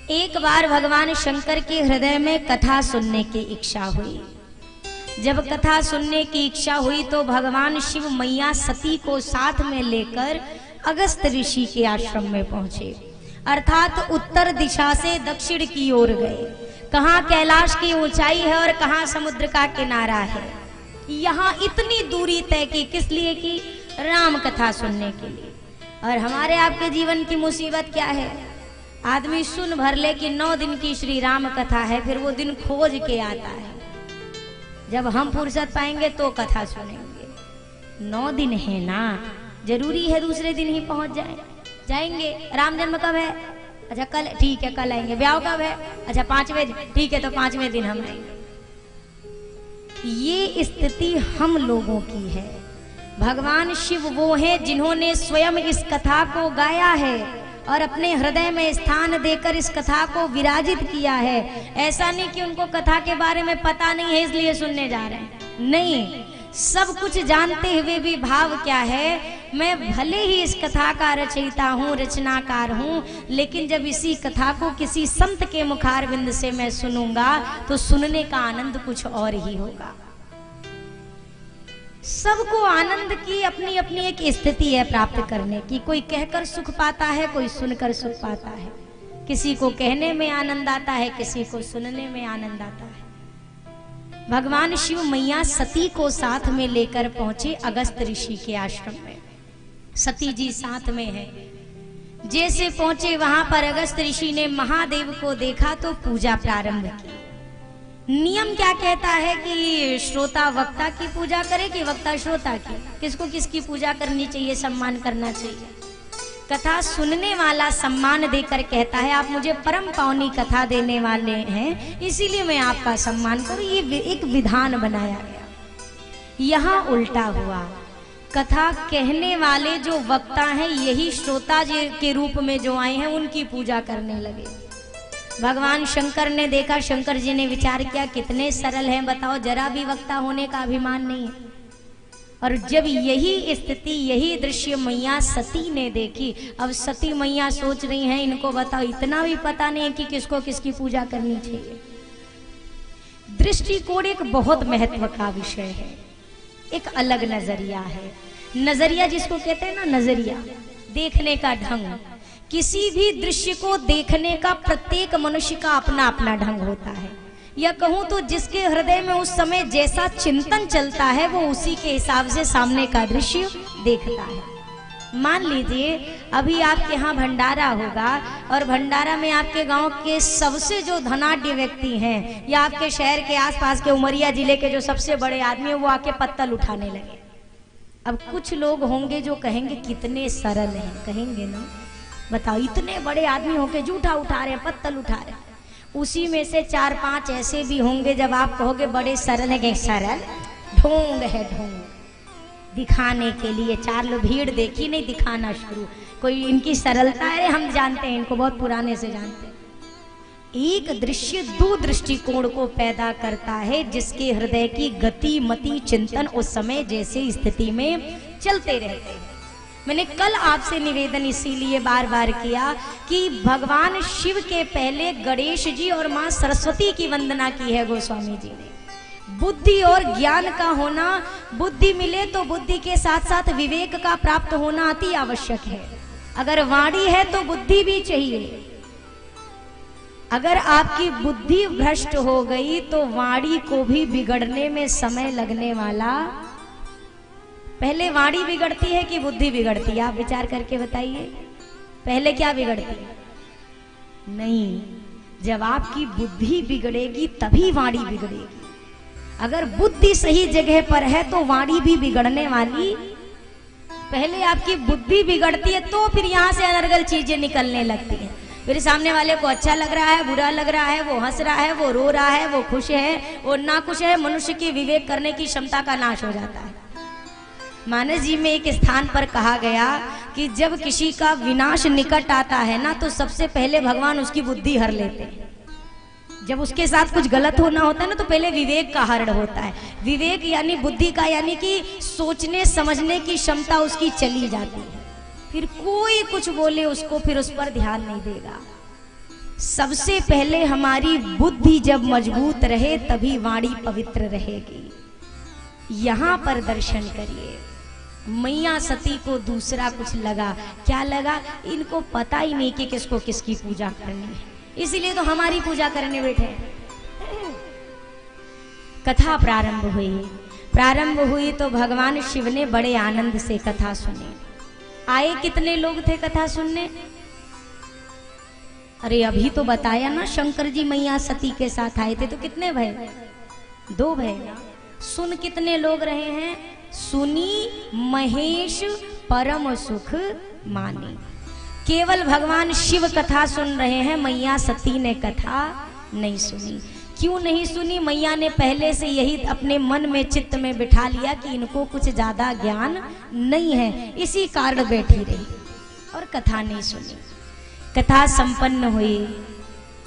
एक बार भगवान शंकर के हृदय में कथा सुनने की इच्छा हुई। जब कथा सुनने की इच्छा हुई तो भगवान शिव मैया सती को साथ में लेकर अगस्त ऋषि के आश्रम में पहुंचे, अर्थात उत्तर दिशा से दक्षिण की ओर गए। कहाँ कैलाश की ऊंचाई है और कहाँ समुद्र का किनारा है। यहाँ इतनी दूरी तय की किस लिए की? राम कथा सुनने के लिए। और हमारे आपके जीवन की मुसीबत क्या है? आदमी सुन भर ले कि 9 दिन की श्री राम कथा है, फिर वो दिन खोज के आता है। जब हम फुर्सत पाएंगे तो कथा सुनेंगे। 9 दिन है ना, जरूरी है दूसरे दिन ही पहुंच जाएंगे। राम जन्म कब है? अच्छा कल, ठीक है कल आएंगे। ब्याह कब है? अच्छा 5वें दिन, ठीक है तो 5वें दिन हम आएंगे। ये स्थिति हम लोगों की है। भगवान शिव वो हैं जिन्होंने स्वयं इस कथा को गाया है और अपने हृदय में स्थान देकर इस कथा को विराजित किया है। ऐसा नहीं कि उनको कथा के बारे में पता नहीं है इसलिए सुनने जा रहे हैं, नहीं, सब कुछ जानते हुए भी भाव क्या है? मैं भले ही इस कथा का रचयिता हूँ, रचनाकार हूँ, लेकिन जब इसी कथा को किसी संत के मुखारविंद से मैं सुनूंगा तो सुनने का आनंद कुछ और ही होगा। सबको आनंद की अपनी अपनी एक स्थिति है प्राप्त करने की। कोई कहकर सुख पाता है, कोई सुनकर सुख पाता है। किसी को कहने में आनंद आता है, किसी को सुनने में आनंद आता है। भगवान शिव मैया सती को साथ में लेकर पहुंचे अगस्त ऋषि के आश्रम में। सती जी साथ में है। जैसे पहुंचे वहां पर अगस्त ऋषि ने महादेव को देखा तो पूजा प्रारंभ की। नियम क्या कहता है कि श्रोता वक्ता की पूजा करे कि वक्ता श्रोता की? किसको किसकी पूजा करनी चाहिए, सम्मान करना चाहिए? कथा सुनने वाला सम्मान देकर कहता है आप मुझे परम पावनी कथा देने वाले हैं, इसीलिए मैं आपका सम्मान करूं। ये एक विधान बनाया गया। यहाँ उल्टा हुआ। कथा कहने वाले जो वक्ता हैं यही श्रोता जी के रूप में जो आए हैं उनकी पूजा करने लगे। भगवान शंकर ने देखा, शंकर जी ने विचार किया कितने सरल हैं, बताओ, जरा भी वक्ता होने का अभिमान नहीं है। और जब यही स्थिति, यही दृश्य मैया सती ने देखी, अब सती मैया सोच रही हैं इनको बताओ इतना भी पता नहीं है कि किसको किसकी पूजा करनी चाहिए। दृष्टिकोण एक बहुत महत्व का विषय है, एक अलग नजरिया है। नजरिया जिसको कहते हैं ना, नजरिया, देखने का ढंग। किसी भी दृश्य को देखने का प्रत्येक मनुष्य का अपना अपना ढंग होता है, या कहूं तो जिसके हृदय में उस समय जैसा चिंतन चलता है वो उसी के हिसाब से सामने का दृश्य देखता है। मान लीजिए अभी आपके यहाँ भंडारा होगा और भंडारा में आपके गांव के सबसे जो धनाढ्य व्यक्ति हैं या आपके शहर के आसपास के उमरिया जिले के जो सबसे बड़े आदमी हैं वो आके पत्तल उठाने लगे। अब कुछ लोग होंगे जो कहेंगे कितने सरल हैं, कहेंगे ना, बताओ इतने बड़े आदमी होके जूठा उठा रहे, पत्तल उठा रहे। उसी में से 4-5 ऐसे भी होंगे जब आप कहोगे बड़े सरल है, सरल ढोंग है, ढोंग दिखाने के लिए। 4 लोग भीड़ देखी नहीं, दिखाना शुरू। कोई इनकी सरलता है, हम जानते हैं इनको, बहुत पुराने से जानते हैं। एक दृश्य 2 दृष्टिकोण को पैदा करता है, जिसके हृदय की गति मति चिंतन उस समय जैसे स्थिति में चलते रहते हैं। मैंने कल आपसे निवेदन इसीलिए बार बार किया कि भगवान शिव के पहले गणेश जी और मां सरस्वती की वंदना की है गोस्वामी जी ने। बुद्धि और ज्ञान का होना, बुद्धि मिले तो बुद्धि के साथ साथ विवेक का प्राप्त होना अति आवश्यक है। अगर वाणी है तो बुद्धि भी चाहिए। अगर आपकी बुद्धि भ्रष्ट हो गई तो वाणी को भी बिगड़ने में समय लगने वाला। पहले वाणी बिगड़ती है कि बुद्धि बिगड़ती है? आप विचार करके बताइए, पहले क्या बिगड़ती है? नहीं, जब आपकी बुद्धि बिगड़ेगी तभी वाणी बिगड़ेगी। अगर बुद्धि सही जगह पर है तो वाणी भी बिगड़ने वाली। पहले आपकी बुद्धि बिगड़ती है तो फिर यहाँ से अनर्गल चीजें निकलने लगती हैं। फिर सामने वाले को अच्छा लग रहा है, बुरा लग रहा है, वो हंस रहा है, वो रो रहा है, वो खुश है, वो ना खुश है। मनुष्य की विवेक करने की क्षमता का नाश हो जाता है। मानस जी में एक स्थान पर कहा गया कि जब किसी का विनाश निकट आता है ना तो सबसे पहले भगवान उसकी बुद्धि हर लेते हैं। जब उसके साथ कुछ गलत होना होता है ना तो पहले विवेक का हरण होता है। विवेक यानी बुद्धि का, यानी कि सोचने समझने की क्षमता उसकी चली जाती है। फिर कोई कुछ बोले उसको, फिर उस पर ध्यान नहीं देगा। सबसे पहले हमारी बुद्धि जब मजबूत रहे तभी वाणी पवित्र रहेगी। यहाँ पर दर्शन करिए, मैया सती को दूसरा कुछ लगा, क्या लगा, इनको पता ही नहीं कि किसको किसकी पूजा करनी है, इसीलिए तो हमारी पूजा करने बैठे। कथा प्रारंभ हुई तो भगवान शिव ने बड़े आनंद से कथा सुनी। आए कितने लोग थे कथा सुनने? अरे अभी तो बताया ना, शंकर जी मैया सती के साथ आए थे, तो कितने भय? 2 भय। सुन कितने लोग रहे हैं? सुनी महेश परम सुख माने। केवल भगवान शिव कथा सुन रहे हैं, मैया सती ने कथा नहीं सुनी। क्यों नहीं सुनी? मैया ने पहले से यही अपने मन में चित्त में बिठा लिया कि इनको कुछ ज्यादा ज्ञान नहीं है, इसी कारण बैठी रही और कथा नहीं सुनी। कथा संपन्न हुई।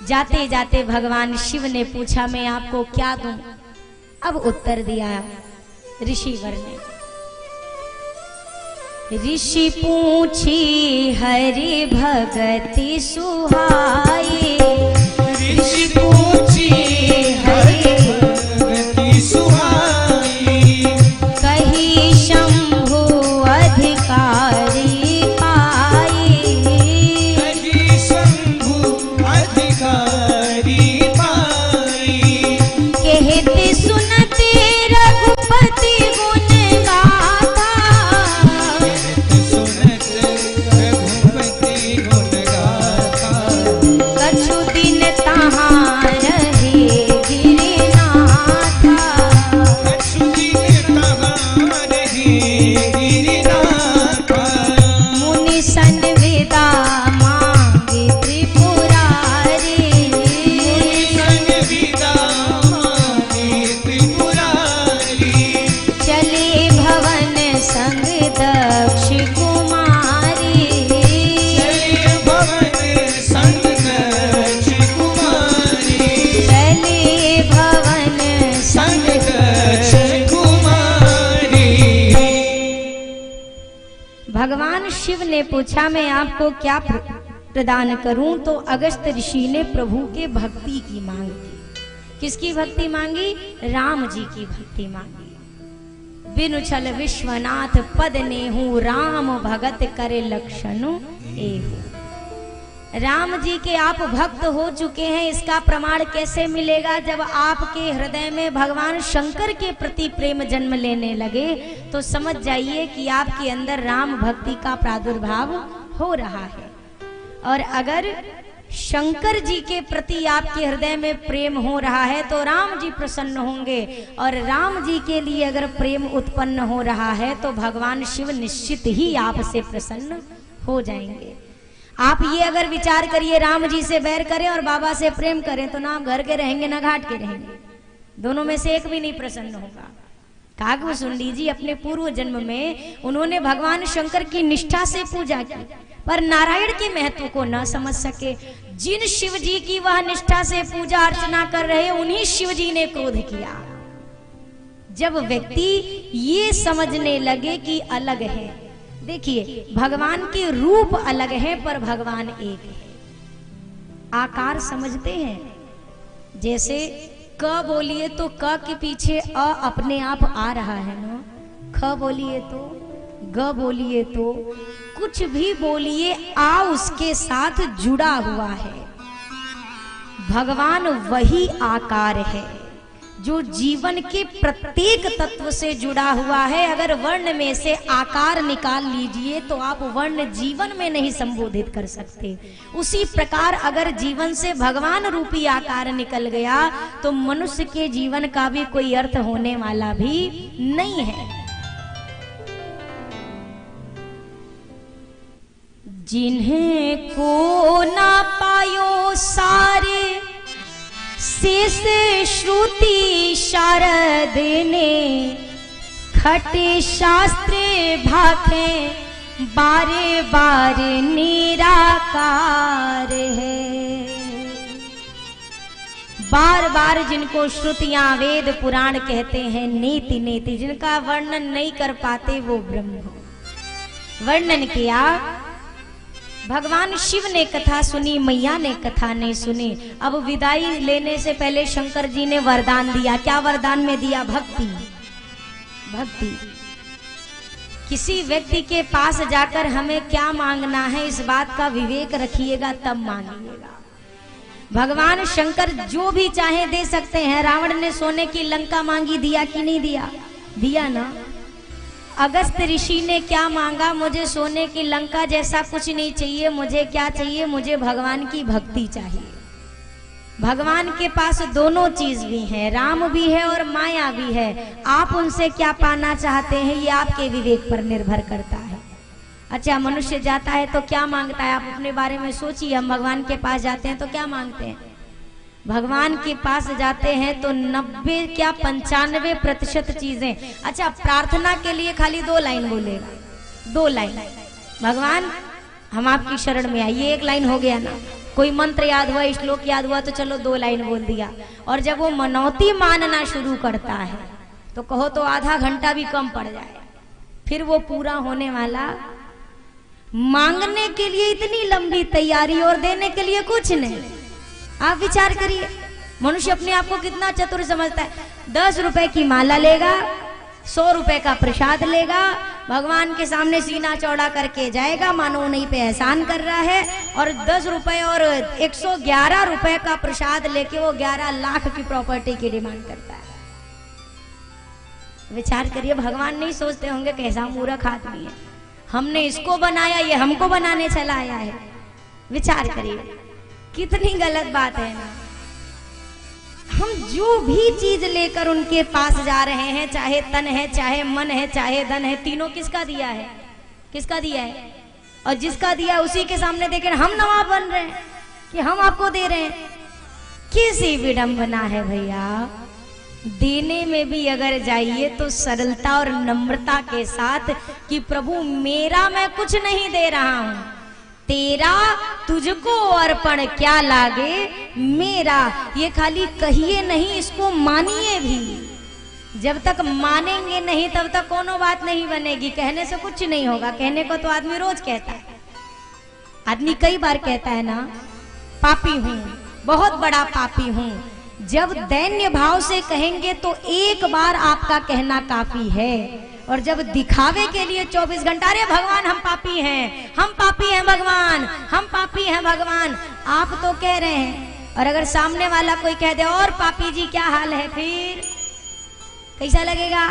जाते जाते भगवान शिव ने पूछा मैं आपको क्या दूं? अब उत्तर दिया ऋषिवर ने। ऋषि पूछी हरि भगति सुहाई, ऋषि पूछी हरि भगति सुहाई, कही शंभु अधिकारी पाई, कही शंभु अधिकारी पाई, कहते सुनते रघुपति गुण गाथा, कहते सुनते रघुपति गुण गाथा, कछु दिन तहाँ रहे गिरिनाथा, कछु दिन तहाँ रहे गिरिनाथा, मुनि सन विदा मांगे त्रिपुरारी, मुनि सन विदा मांगे त्रिपुरारी, चले भवन संग दक्ष कुमारी, चले भवन संग दक्ष कुमारी, चले भवन संग दक्ष कुमारी। भगवान शिव ने पूछा मैं आपको क्या प्रदान करूं? तो अगस्त्य ऋषि ने प्रभु के भक्ति की मांग की। किसकी भक्ति मांगी? राम जी की भक्ति मांगी। बिनु छल विश्वनाथ पद नेहु, राम भगत करे लक्षण एहु। राम जी के आप भक्त हो चुके हैं, इसका प्रमाण कैसे मिलेगा? जब आपके हृदय में भगवान शंकर के प्रति प्रेम जन्म लेने लगे तो समझ जाइए कि आपके अंदर राम भक्ति का प्रादुर्भाव हो रहा है। और अगर शंकर जी के प्रति आपके हृदय में प्रेम हो रहा है तो राम जी प्रसन्न होंगे, और राम जी के लिए अगर प्रेम उत्पन्न हो रहा है तो भगवान शिव निश्चित ही आपसे प्रसन्न हो जाएंगे। आप ये अगर विचार करिए राम जी से बैर करें और बाबा से प्रेम करें तो ना घर के रहेंगे ना घाट के रहेंगे, दोनों में से एक भी नहीं प्रसन्न होगा। काकभूषुंडी जी अपने पूर्व जन्म में उन्होंने भगवान शंकर की निष्ठा से पूजा की, पर नारायण के महत्व को न समझ सके। जिन शिव जी की वह निष्ठा से पूजा अर्चना कर रहे उन्हीं शिव जी ने क्रोध किया। जब व्यक्ति ये समझने लगे कि अलग है, देखिए भगवान के रूप अलग है पर भगवान एक है। आकार समझते हैं? जैसे क बोलिए तो क के पीछे अ अपने आप आ रहा है ना, ख बोलिए तो, ग बोलिए तो, कुछ भी बोलिए आ उसके साथ जुड़ा हुआ है। भगवान वही आकार है जो जीवन के प्रत्येक तत्व से जुड़ा हुआ है। अगर वर्ण में से आकार निकाल लीजिए तो आप वर्ण जीवन में नहीं संबोधित कर सकते। उसी प्रकार अगर जीवन से भगवान रूपी आकार निकल गया तो मनुष्य के जीवन का भी कोई अर्थ होने वाला भी नहीं है। जिन्हें को ना पायो सारे शेष श्रुति शारद ने, खटे शास्त्र भाखे बारे बारे निराकार है। बार बार जिनको श्रुतियां वेद पुराण कहते हैं नीति नीति, जिनका वर्णन नहीं कर पाते वो ब्रह्म। वर्णन किया भगवान शिव ने कथा सुनी, मैया ने कथा नहीं सुनी। अब विदाई लेने से पहले शंकर जी ने वरदान दिया। क्या वरदान में दिया? भक्ति। भक्ति। किसी व्यक्ति के पास जाकर हमें क्या मांगना है इस बात का विवेक रखिएगा, तब मांगिएगा। भगवान शंकर जो भी चाहे दे सकते हैं। रावण ने सोने की लंका मांगी, दिया कि नहीं दिया? दिया ना। अगस्त ऋषि ने क्या मांगा? मुझे सोने की लंका जैसा कुछ नहीं चाहिए, मुझे क्या चाहिए? मुझे भगवान की भक्ति चाहिए। भगवान के पास दोनों चीज भी है, राम भी है और माया भी है। आप उनसे क्या पाना चाहते हैं ये आपके विवेक पर निर्भर करता है। अच्छा, मनुष्य जाता है तो क्या मांगता है? आप अपने बारे में सोचिए। हम भगवान के पास जाते हैं तो क्या मांगते हैं? भगवान के पास जाते हैं तो 90 क्या 95% चीजें। अच्छा, प्रार्थना के लिए खाली 2 लाइन बोलेगा, 2 लाइन। भगवान हम आपकी शरण में आए, ये 1 लाइन हो गया ना। कोई मंत्र याद हुआ, श्लोक याद हुआ तो चलो 2 लाइन बोल दिया। और जब वो मनौती मानना शुरू करता है तो कहो तो आधा घंटा भी कम पड़ जाए। फिर वो पूरा होने वाला। मांगने के लिए इतनी लंबी तैयारी और देने के लिए कुछ नहीं। आप विचार करिए, मनुष्य अपने आप को कितना चतुर समझता है। 10 रुपए की माला लेगा, 100 रुपए का प्रसाद लेगा, भगवान के सामने सीना चौड़ा करके जाएगा, मानो उन्हीं पे एहसान कर रहा है। और 10 रुपए और 111 रुपए का प्रसाद लेके वो 11 लाख की प्रॉपर्टी की डिमांड करता है। विचार करिए, भगवान नहीं सोचते होंगे कैसा मूर्ख आदमी है, हमने इसको बनाया, ये हमको बनाने चला आया है। विचार करिए कितनी गलत बात है ना। हम जो भी चीज लेकर उनके पास जा रहे हैं, चाहे तन है, चाहे मन है, चाहे धन है, तीनों किसका दिया है? किसका दिया है? और जिसका दिया उसी के सामने देखें हम नवाब बन रहे हैं कि हम आपको दे रहे हैं। कैसी विडंबना है भैया। देने में भी अगर जाइए तो सरलता और नम्रता के साथ कि प्रभु मेरा मैं कुछ नहीं दे रहा हूं, तेरा तुझको अर्पण क्या लागे मेरा। ये खाली कहिए नहीं, इसको मानिए भी। जब तक मानेंगे नहीं तब तक कोनो बात नहीं बनेगी। कहने से कुछ नहीं होगा। कहने को तो आदमी रोज कहता है। आदमी कई बार कहता है ना, पापी हूं, बहुत बड़ा पापी हूं। जब दैन्य भाव से कहेंगे तो एक बार आपका कहना काफी है। और जब दिखावे के लिए 24 घंटा, अरे भगवान हम पापी हैं, हम पापी हैं भगवान, हम पापी हैं भगवान, आप तो कह रहे हैं। और अगर सामने वाला कोई कह दे और पापी जी क्या हाल है, फिर कैसा लगेगा?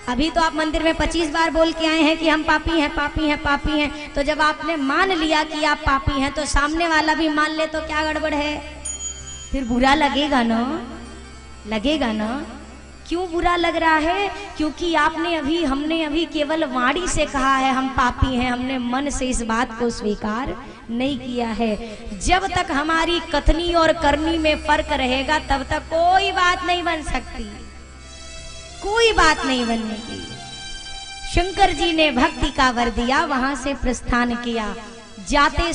अभी तो आप मंदिर में 25 बार बोल के आए हैं कि हम पापी हैं, पापी हैं, पापी हैं। तो जब आपने मान लिया कि आप पापी हैं तो सामने वाला भी मान ले तो क्या गड़बड़ है? फिर बुरा लगेगा ना, लगेगा ना। क्यों बुरा लग रहा है? क्योंकि हमने अभी केवल वाणी से कहा है हम पापी हैं, हमने मन से इस बात को स्वीकार नहीं किया है। जब तक हमारी कथनी और करनी में फर्क रहेगा तब तक कोई बात नहीं बन सकती, कोई बात नहीं बनेगी। शंकर जी ने भक्ति का वर दिया, वहां से प्रस्थान किया। जाते